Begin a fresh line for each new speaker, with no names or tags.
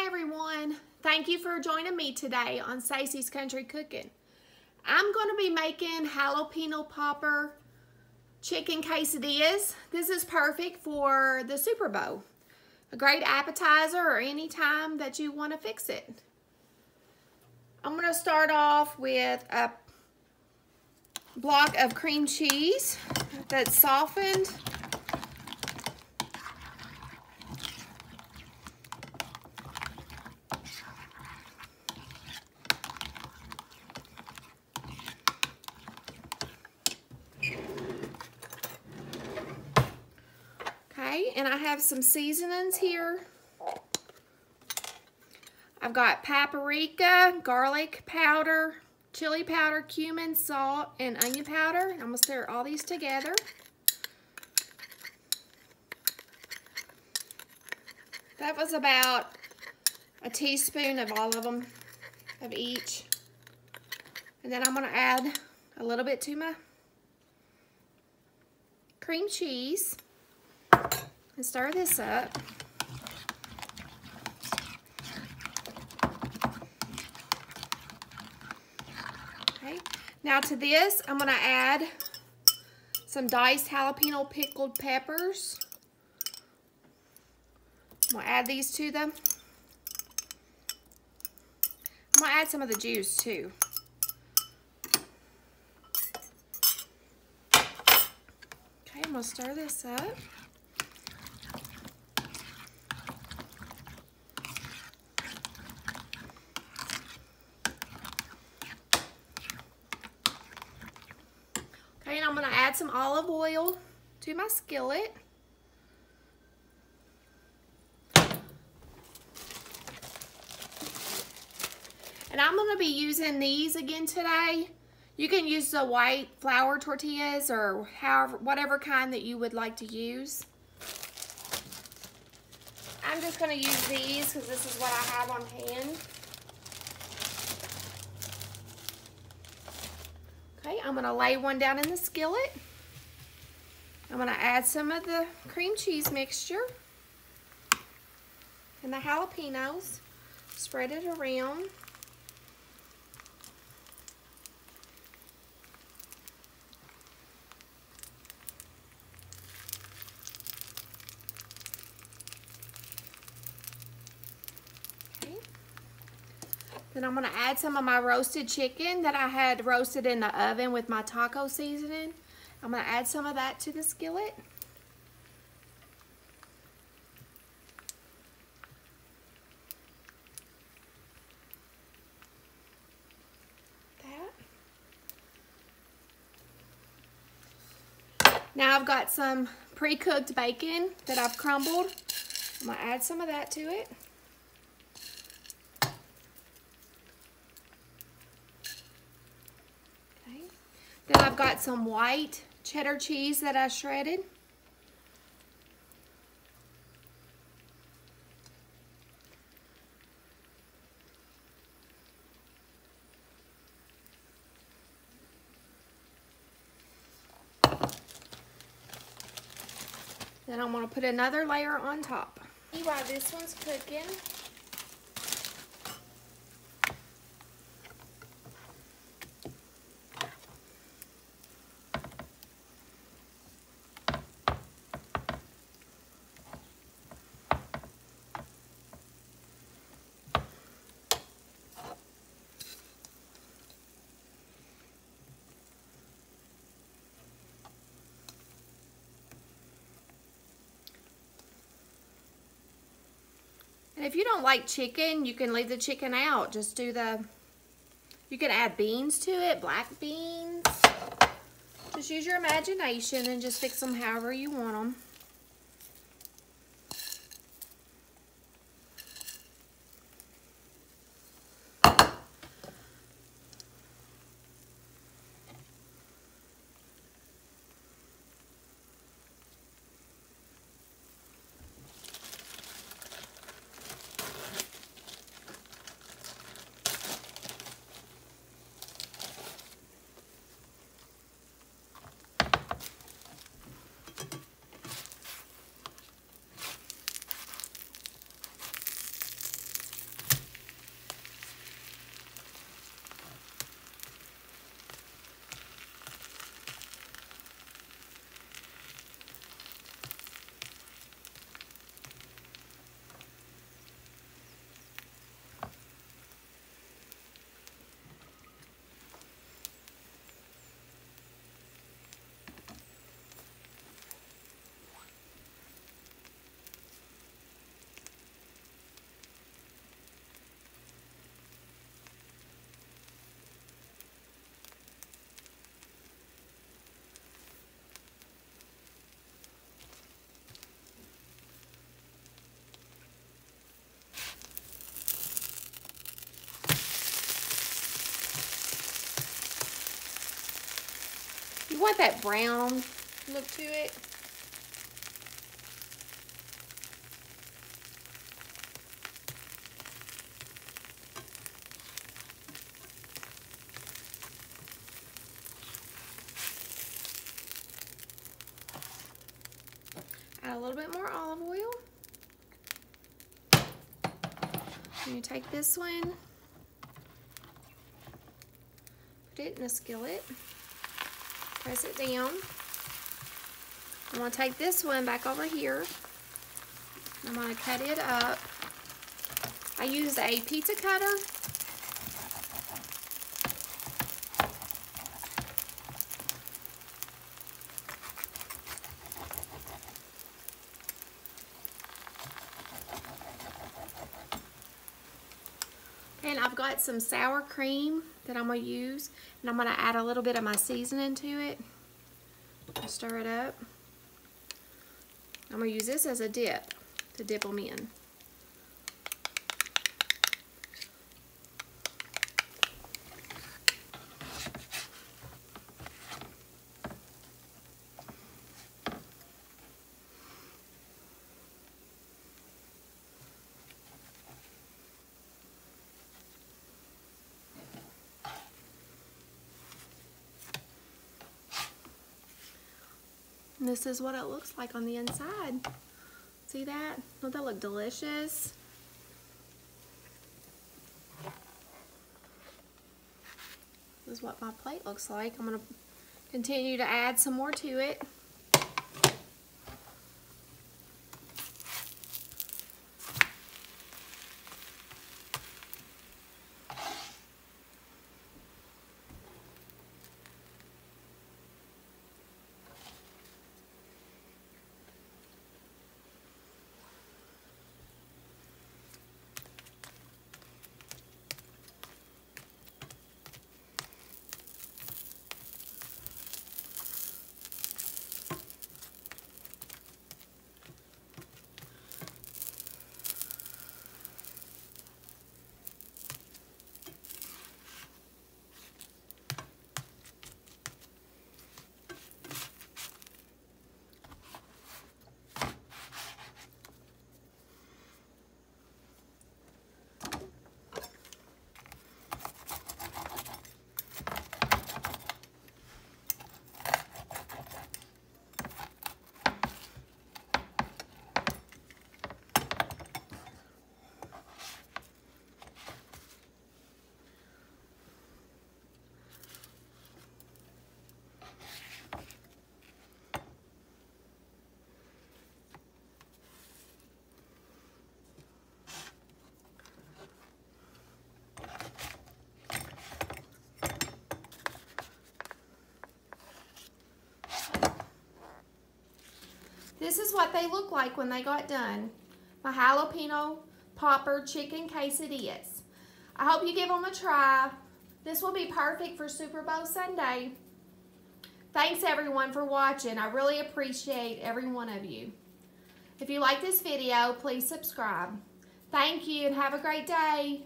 Hi everyone, thank you for joining me today on Stacey's Country Cooking. I'm going to be making jalapeno popper chicken quesadillas. This is perfect for the Super Bowl. A great appetizer or any time that you want to fix it. I'm going to start off with a block of cream cheese that's softened. Okay, and I have some seasonings here. I've got paprika, garlic powder, chili powder, cumin, salt, and onion powder. I'm going to stir all these together. That was about a teaspoon of all of them, of each. And then I'm going to add a little bit to my cream cheese and stir this up. Okay, now to this, I'm going to add some diced jalapeno pickled peppers. I'm going to add these to them. I'm going to add some of the juice too. Okay, I'm going to stir this up. Okay, and I'm going to add some olive oil to my skillet. And I'm going to be using these again today. You can use the white flour tortillas or whatever kind that you would like to use. I'm just going to use these because this is what I have on hand. Okay, I'm going to lay one down in the skillet. I'm going to add some of the cream cheese mixture and the jalapenos. Spread it around. Then I'm going to add some of my roasted chicken that I had roasted in the oven with my taco seasoning. I'm going to add some of that to the skillet. Now I've got some pre-cooked bacon that I've crumbled. I'm going to add some of that to it. Then I've got some white cheddar cheese that I shredded. Then I'm going to put another layer on top. See while this one's cooking. And if you don't like chicken, you can leave the chicken out. Just do you can add beans to it, black beans. Just use your imagination and just fix them however you want them. want that brown look to it. Add a little bit more olive oil. And you take this one, put it in a skillet, press it down. I'm going to take this one back over here. I'm going to cut it up. I use a pizza cutter. And I've got some sour cream that I'm going to use, and I'm going to add a little bit of my seasoning to it. Stir it up. I'm going to use this as a dip to dip them in. And this is what it looks like on the inside. See that? Don't that look delicious? This is what my plate looks like. I'm going to continue to add some more to it. This is what they look like when they got done. My jalapeno popper chicken quesadillas. I hope you give them a try. This will be perfect for Super Bowl Sunday. Thanks everyone for watching. I really appreciate every one of you. If you like this video, please subscribe. Thank you and have a great day.